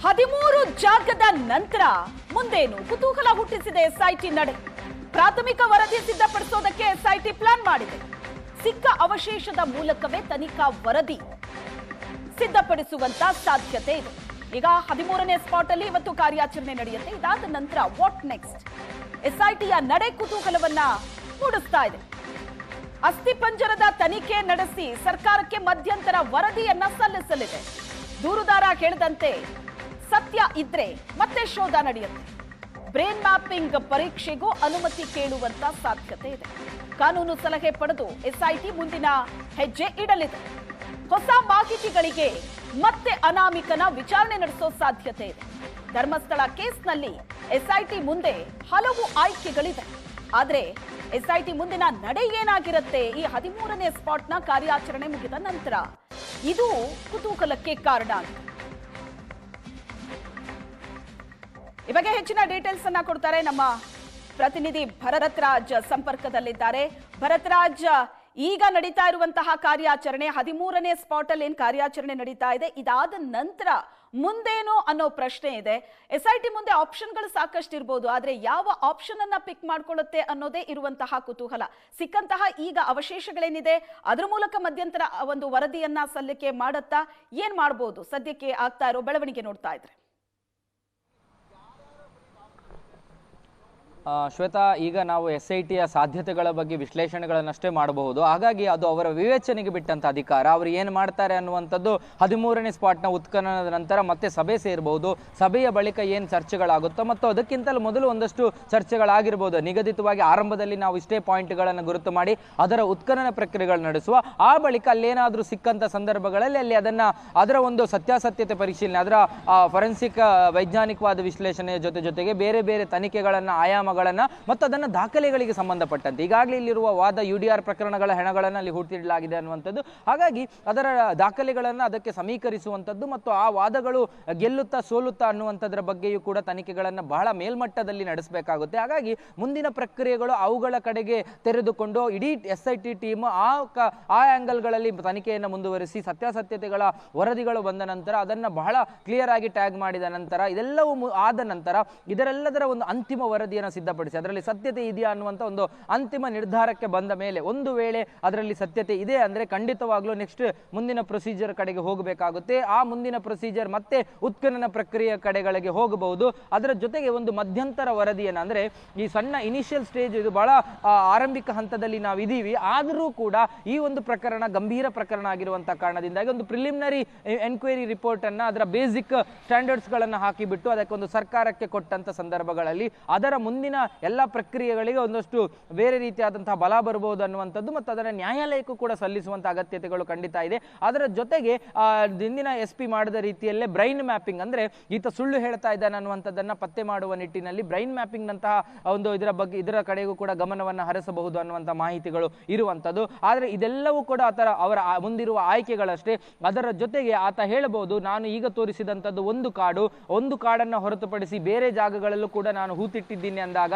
13 ಜಾಗದ ನಂತರ ಮುಂದೇನು ಕುತೂಹಲ ಹುಟ್ಟಿಸಿದೆ ಎಸ್ಐಟಿ ನಡೆ. ಪ್ರಾಥಮಿಕ ವರದಿ ಸಿದ್ಧಪಡಿಸೋದಕ್ಕೆ ಎಸ್ಐಟಿ ಪ್ಲಾನ್ ಮಾಡಿದೆ. ಸಿಕ್ಕ ಅವಶೇಷದ ಮೂಲಕವೇ ತನಿಖಾ ವರದಿ ಸಿದ್ಧಪಡಿಸುವಂತ ಸಾಧ್ಯತೆ ಇದೆ. ಈಗ 13ನೇ ಸ್ಪಾಟ್ ಅಲ್ಲಿ ಇವತ್ತು ಕಾರ್ಯಾಚರಣೆ ನಡೆಯುತ್ತೆ. ಇದಾದ ನಂತರ ವಾಟ್ ನೆಕ್ಸ್ಟ್? ಎಸ್ಐಟಿಯ ನಡೆ ಕುತೂಹಲವನ್ನ ಮೂಡಿಸ್ತಾ ಇದೆ. ಅಸ್ಥಿಪಂಜರದ ತನಿಖೆ ನಡೆಸಿ ಸರ್ಕಾರಕ್ಕೆ ಮಧ್ಯಂತರ ವರದಿಯನ್ನ ಸಲ್ಲಿಸಲಿದೆ. ದೂರುದಾರ ಹೇಳಿದಂತೆ ಸತ್ಯ ಇದ್ರೆ ಮತ್ತೆ ಶೋಧ ನಡೆಯುತ್ತೆ. ಬ್ರೇನ್ ಮ್ಯಾಪಿಂಗ್ ಪರೀಕ್ಷೆಗೂ ಅನುಮತಿ ಕೇಳುವಂತ ಸಾಧ್ಯತೆ ಇದೆ. ಕಾನೂನು ಸಲಹೆ ಪಡೆದು ಎಸ್ಐಟಿ ಮುಂದಿನ ಹೆಜ್ಜೆ ಇಡಲಿದೆ. ಹೊಸ ಮಾಹಿತಿಗಳಿಗೆ ಮತ್ತೆ ಅನಾಮಿಕನ ವಿಚಾರಣೆ ನಡೆಸೋ ಸಾಧ್ಯತೆ ಇದೆ. ಧರ್ಮಸ್ಥಳ ಕೇಸ್ನಲ್ಲಿ ಎಸ್ಐಟಿ ಮುಂದೆ ಹಲವು ಆಯ್ಕೆಗಳಿದೆ. ಆದ್ರೆ ಎಸ್ಐಟಿ ಮುಂದಿನ ನಡೆ ಏನಾಗಿರುತ್ತೆ ಈ 13ನೇ ಸ್ಪಾಟ್ನ ಕಾರ್ಯಾಚರಣೆ ಮುಗಿದ ನಂತರ? ಇದು ಕುತೂಹಲಕ್ಕೆ ಕಾರಣ ಆಗಿದೆ. ಈ ಬಗ್ಗೆ ಹೆಚ್ಚಿನ ಡೀಟೇಲ್ಸ್ ಅನ್ನ ಕೊಡ್ತಾರೆ ನಮ್ಮ ಪ್ರತಿನಿಧಿ ಭರತ್ ರಾಜ್ ಸಂಪರ್ಕದಲ್ಲಿದ್ದಾರೆ. ಭರತ್ ರಾಜ್, ಈಗ ನಡೀತಾ ಇರುವಂತಹ ಕಾರ್ಯಾಚರಣೆ 13ನೇ ಸ್ಪಾಟ್ ಅಲ್ಲಿ ಏನ್ ಕಾರ್ಯಾಚರಣೆ ನಡೀತಾ ಇದೆ, ಇದಾದ ನಂತರ ಮುಂದೇನು ಅನ್ನೋ ಪ್ರಶ್ನೆ ಇದೆ. ಎಸ್ಐಟಿ ಮುಂದೆ ಆಪ್ಷನ್ಗಳು ಸಾಕಷ್ಟು ಇರಬಹುದು, ಆದ್ರೆ ಯಾವ ಆಪ್ಷನ್ ಅನ್ನ ಪಿಕ್ ಮಾಡ್ಕೊಳ್ಳುತ್ತೆ ಅನ್ನೋದೇ ಇರುವಂತಹ ಕುತೂಹಲ. ಸಿಕ್ಕಂತಹ ಈಗ ಅವಶೇಷಗಳೇನಿದೆ ಅದರ ಮೂಲಕ ಮಧ್ಯಂತರ ಒಂದು ವರದಿಯನ್ನ ಸಲ್ಲಿಕೆ ಮಾಡತ್ತಾ, ಏನ್ ಮಾಡಬಹುದು? ಸದ್ಯಕ್ಕೆ ಆಗ್ತಾ ಇರೋ ಬೆಳವಣಿಗೆ ನೋಡ್ತಾ ಇದ್ರೆ. ಶ್ವೇತಾ, ಈಗ ನಾವು SITಯ ಸಾಧ್ಯತೆಗಳ ಬಗ್ಗೆ ವಿಶ್ಲೇಷಣೆಗಳನ್ನಷ್ಟೇ ಮಾಡಬಹುದು. ಹಾಗಾಗಿ ಅದು ಅವರ ವಿವೇಚನೆಗೆ ಬಿಟ್ಟಂತ ಅಧಿಕಾರ. ಅವರು ಏನು ಮಾಡ್ತಾರೆ ಅನ್ನುವಂಥದ್ದು 13ನೇ ಸ್ಪಾಟ್ನ ಉತ್ಖನನದ ನಂತರ ಮತ್ತೆ ಸಭೆ ಸೇರಬಹುದು. ಸಭೆಯ ಬಳಿಕ ಏನು ಚರ್ಚೆಗಳಾಗುತ್ತೋ ಮತ್ತು ಅದಕ್ಕಿಂತಲೂ ಮೊದಲು ಒಂದಷ್ಟು ಚರ್ಚೆಗಳಾಗಿರ್ಬೋದು. ನಿಗದಿತವಾಗಿ ಆರಂಭದಲ್ಲಿ ನಾವು ಇಷ್ಟೇ ಪಾಯಿಂಟ್ಗಳನ್ನು ಗುರುತು ಮಾಡಿ ಅದರ ಉತ್ಖನನ ಪ್ರಕ್ರಿಯೆಗಳು ನಡೆಸುವ, ಆ ಬಳಿಕ ಅಲ್ಲೇನಾದರೂ ಸಿಕ್ಕಂಥ ಸಂದರ್ಭಗಳಲ್ಲಿ ಅಲ್ಲಿ ಅದರ ಒಂದು ಸತ್ಯಾಸತ್ಯತೆ ಪರಿಶೀಲನೆ, ಅದರ ಫೊರೆನ್ಸಿಕ್ ವೈಜ್ಞಾನಿಕವಾದ ವಿಶ್ಲೇಷಣೆಯ ಜೊತೆಗೆ ಬೇರೆ ಬೇರೆ ತನಿಖೆಗಳನ್ನು, ಆಯಾಮ ಮತ್ತು ಅದನ್ನ ದಾಖಲೆಗಳಿಗೆ ಸಂಬಂಧಪಟ್ಟಂತೆ ಈಗಾಗಲೇ ಇಲ್ಲಿರುವ ವಾದ UDR ಪ್ರಕರಣಗಳ ಹೆಣಗಳನ್ನು ಅಲ್ಲಿ ಹೂಡಿಡಲಾಗಿದೆ ಅನ್ನುವಂಥದ್ದು. ಹಾಗಾಗಿ ಅದರ ದಾಖಲೆಗಳನ್ನು ಅದಕ್ಕೆ ಸಮೀಕರಿಸುವಂಥದ್ದು ಮತ್ತು ಆ ವಾದಗಳು ಗೆಲ್ಲುತ್ತಾ ಸೋಲುತ್ತಾ ಅನ್ನುವಂಥದ್ರ ಬಗ್ಗೆಯೂ ಕೂಡ ತನಿಖೆಗಳನ್ನು ಬಹಳ ಮೇಲ್ಮಟ್ಟದಲ್ಲಿ ನಡೆಸಬೇಕಾಗುತ್ತೆ. ಹಾಗಾಗಿ ಮುಂದಿನ ಪ್ರಕ್ರಿಯೆಗಳು ಅವುಗಳ ಕಡೆಗೆ ತೆರೆದುಕೊಂಡು ಇಡೀ SIT ಟೀಮ್ ಆ ಆಂಗಲ್ಗಳಲ್ಲಿ ತನಿಖೆಯನ್ನು ಮುಂದುವರಿಸಿ ಸತ್ಯಾಸತ್ಯತೆಗಳ ವರದಿಗಳು ಬಂದ ನಂತರ ಅದನ್ನು ಬಹಳ ಕ್ಲಿಯರ್ ಆಗಿ ಟ್ಯಾಗ್ ಮಾಡಿದ ನಂತರ ಇದೆಲ್ಲವೂ ಆದ ನಂತರ ಇದರೆಲ್ಲದರ ಒಂದು ಅಂತಿಮ ವರದಿಯನ್ನು ಸಿದ್ಧಪಡಿಸಿ ಅದರಲ್ಲಿ ಸತ್ಯತೆ ಇದೆಯಾ ಅನ್ನುವಂಥ ಒಂದು ಅಂತಿಮ ನಿರ್ಧಾರಕ್ಕೆ ಬಂದ ಮೇಲೆ, ಒಂದು ವೇಳೆ ಅದರಲ್ಲಿ ಸತ್ಯತೆ ಇದೆ ಅಂದ್ರೆ ಖಂಡಿತವಾಗ್ಲೂ ನೆಕ್ಸ್ಟ್ ಮುಂದಿನ ಪ್ರೊಸೀಜರ್ ಕಡೆಗೆ ಹೋಗಬೇಕಾಗುತ್ತೆ. ಆ ಮುಂದಿನ ಪ್ರೊಸೀಜರ್ ಮತ್ತೆ ಉತ್ಖನನ ಪ್ರಕ್ರಿಯೆ ಕಡೆಗಳಿಗೆ ಹೋಗಬಹುದು. ಅದರ ಜೊತೆಗೆ ಒಂದು ಮಧ್ಯಂತರ ವರದಿಯನ್ನು, ಅಂದ್ರೆ ಈ ಸಣ್ಣ ಇನಿಷಿಯಲ್ ಸ್ಟೇಜ್, ಇದು ಬಹಳ ಆರಂಭಿಕ ಹಂತದಲ್ಲಿ ನಾವಿದ್ದೀವಿ, ಆದರೂ ಕೂಡ ಈ ಒಂದು ಪ್ರಕರಣ ಗಂಭೀರ ಪ್ರಕರಣ ಆಗಿರುವಂತಹ ಕಾರಣದಿಂದಾಗಿ ಒಂದು ಪ್ರಿಲಿಮಿನರಿ ಎನ್ಕ್ವೈರಿ ರಿಪೋರ್ಟ್ ಅನ್ನ ಅದರ ಬೇಸಿಕ್ ಸ್ಟ್ಯಾಂಡರ್ಡ್ಸ್ ಗಳನ್ನು ಹಾಕಿಬಿಟ್ಟು ಅದಕ್ಕೊಂದು ಸರ್ಕಾರಕ್ಕೆ ಕೊಟ್ಟಂತ ಸಂದರ್ಭಗಳಲ್ಲಿ ಅದರ ಮುಂದಿನ ಎಲ್ಲ ಪ್ರಕ್ರಿಯೆಗಳಿಗೆ ಒಂದಷ್ಟು ಬೇರೆ ರೀತಿಯಾದಂತಹ ಬಲ ಬರಬಹುದು ಅನ್ನುವಂಥದ್ದು ಮತ್ತು ಅದರ ನ್ಯಾಯಾಲಯಕ್ಕೂ ಕೂಡ ಸಲ್ಲಿಸುವಂತಹ ಅಗತ್ಯತೆಗಳು ಖಂಡಿತ ಇದೆ. ಅದರ ಜೊತೆಗೆ ಹಿಂದಿನ SP ಮಾಡಿದ ರೀತಿಯಲ್ಲೇ ಬ್ರೈನ್ ಮ್ಯಾಪಿಂಗ್, ಅಂದ್ರೆ ಈತ ಸುಳ್ಳು ಹೇಳ್ತಾ ಇದ್ದಾನೆ ಅನ್ನುವಂಥದ್ದನ್ನ ಪತ್ತೆ ಮಾಡುವ ನಿಟ್ಟಿನಲ್ಲಿ ಬ್ರೈನ್ ಮ್ಯಾಪಿಂಗ್ ನಂತಹ ಒಂದು ಇದರ ಕಡೆಗೂ ಕೂಡ ಗಮನವನ್ನು ಹರಿಸಬಹುದು ಅನ್ನುವಂಥ ಮಾಹಿತಿಗಳು ಇರುವಂಥದ್ದು. ಆದರೆ ಇದೆಲ್ಲವೂ ಕೂಡ ಅವರ ಮುಂದಿರುವ ಆಯ್ಕೆಗಳಷ್ಟೇ. ಅದರ ಜೊತೆಗೆ ಆತ ಹೇಳಬಹುದು, ನಾನು ಈಗ ತೋರಿಸಿದಂಥದ್ದು ಒಂದು ಕಾಡನ್ನು ಹೊರತುಪಡಿಸಿ ಬೇರೆ ಜಾಗಗಳಲ್ಲೂ ಕೂಡ ನಾನು ಹೂತಿಟ್ಟಿದ್ದೀನಿ ಅಂದಾಗ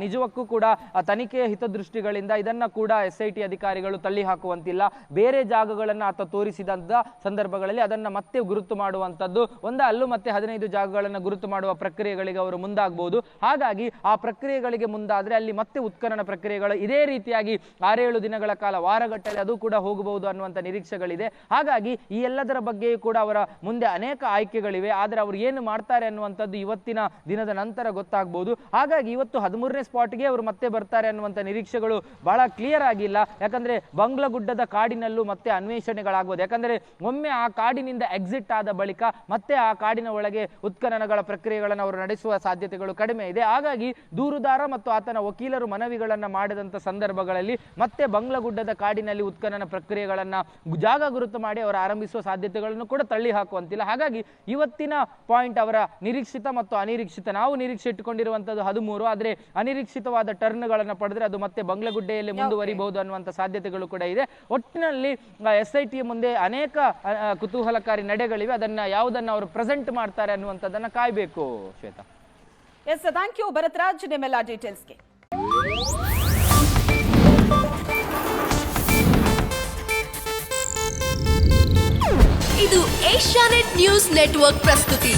ನಿಜಕ್ಕೂ ಕೂಡ ತನಿಖೆಯ ಹಿತದೃಷ್ಟಿಗಳಿಂದ ಇದನ್ನ ಕೂಡ SIT ಅಧಿಕಾರಿಗಳು ತಳ್ಳಿ ಹಾಕುವಂತಿಲ್ಲ. ಬೇರೆ ಜಾಗಗಳನ್ನು ಆತ ತೋರಿಸಿದಂತ ಸಂದರ್ಭಗಳಲ್ಲಿ ಅದನ್ನ ಮತ್ತೆ ಗುರುತು ಮಾಡುವಂಥದ್ದು, ಅಲ್ಲೂ ಮತ್ತೆ 15 ಜಾಗಗಳನ್ನು ಗುರುತು ಮಾಡುವ ಪ್ರಕ್ರಿಯೆಗಳಿಗೆ ಅವರು ಮುಂದಾಗಬಹುದು. ಹಾಗಾಗಿ ಆ ಪ್ರಕ್ರಿಯೆಗಳಿಗೆ ಮುಂದಾದ್ರೆ ಅಲ್ಲಿ ಮತ್ತೆ ಉತ್ಖನನ ಪ್ರಕ್ರಿಯೆಗಳು ಇದೇ ರೀತಿಯಾಗಿ 6-7 ದಿನಗಳ ಕಾಲ, ವಾರಗಟ್ಟಲೆ ಅದು ಕೂಡ ಹೋಗಬಹುದು ಅನ್ನುವಂಥ ನಿರೀಕ್ಷೆಗಳಿದೆ. ಹಾಗಾಗಿ ಈ ಎಲ್ಲದರ ಬಗ್ಗೆಯೂ ಕೂಡ ಅವರ ಮುಂದೆ ಅನೇಕ ಆಯ್ಕೆಗಳಿವೆ. ಆದರೆ ಅವರು ಏನು ಮಾಡ್ತಾರೆ ಅನ್ನುವಂಥದ್ದು ಇವತ್ತಿನ ದಿನದ ನಂತರ ಗೊತ್ತಾಗಬಹುದು. ಹಾಗಾಗಿ ಇವತ್ತು 13ನೇ ಸ್ಪಾಟ್ಗೆ ಅವರು ಮತ್ತೆ ಬರ್ತಾರೆ ಅನ್ನುವಂಥ ನಿರೀಕ್ಷೆಗಳು ಬಹಳ ಕ್ಲಿಯರ್ ಆಗಿಲ್ಲ. ಯಾಕಂದ್ರೆ ಬಂಗ್ಲಗುಡ್ಡದ ಕಾಡಿನಲ್ಲೂ ಮತ್ತೆ ಅನ್ವೇಷಣೆಗಳಾಗಬಹುದು. ಯಾಕಂದ್ರೆ ಒಮ್ಮೆ ಆ ಕಾಡಿನಿಂದ ಎಕ್ಸಿಟ್ ಆದ ಬಳಿಕ ಮತ್ತೆ ಆ ಕಾಡಿನ ಒಳಗೆ ಉತ್ಖನನಗಳ ಪ್ರಕ್ರಿಯೆಗಳನ್ನು ಅವರು ನಡೆಸುವ ಸಾಧ್ಯತೆಗಳು ಕಡಿಮೆ ಇದೆ. ಹಾಗಾಗಿ ದೂರುದಾರ ಮತ್ತು ಆತನ ವಕೀಲರು ಮನವಿಗಳನ್ನ ಮಾಡಿದಂಥ ಸಂದರ್ಭಗಳಲ್ಲಿ ಮತ್ತೆ ಬಂಗ್ಲಗುಡ್ಡದ ಕಾಡಿನಲ್ಲಿ ಉತ್ಖನನ ಪ್ರಕ್ರಿಯೆಗಳನ್ನ ಜಾಗ ಗುರುತು ಮಾಡಿ ಅವರು ಆರಂಭಿಸುವ ಸಾಧ್ಯತೆಗಳನ್ನು ಕೂಡ ತಳ್ಳಿ ಹಾಕುವಂತಿಲ್ಲ. ಹಾಗಾಗಿ ಇವತ್ತಿನ ಪಾಯಿಂಟ್ ಅವರ ನಿರೀಕ್ಷಿತ ಮತ್ತು ಅನಿರೀಕ್ಷಿತ. ನಾವು ನಿರೀಕ್ಷೆ ಇಟ್ಟುಕೊಂಡಿರುವಂತದ್ದು 13, ಆದ್ರೆ ಅನಿರೀಕ್ಷಿತವಾದ ಟರ್ನ್ಗಳನ್ನು ಪಡೆದ್ರೆ ಅದು ಮತ್ತೆ ಬಂಗ್ಲಗುಡ್ಡೆಯಲ್ಲಿ ಮುಂದುವರಿಬಹುದು ಅನ್ನುವಂಥ ಸಾಧ್ಯತೆಗಳು ಕೂಡ ಇದೆ. ಒಟ್ಟಿನಲ್ಲಿ SIT ಮುಂದೆ ಅನೇಕ ಕುತೂಹಲಕಾರಿ ನಡೆಗಳಿವೆ. ಅದನ್ನ ಯಾವುದನ್ನ ಅವರು ಪ್ರೆಸೆಂಟ್ ಮಾಡ್ತಾರೆ ಅನ್ನುವಂಥದ್ದನ್ನ ಕಾಯಬೇಕು. Shweta, yes, thank you Bharath Raj ನಿಮ್ಮೆಲ್ಲ ಡೀಟೇಲ್ಸ್ಗೆ. ಇದು ಏಷ್ಯಾನೆಟ್ ನ್ಯೂಸ್ ನೆಟ್ವರ್ಕ್ ಪ್ರಸ್ತುತಿ.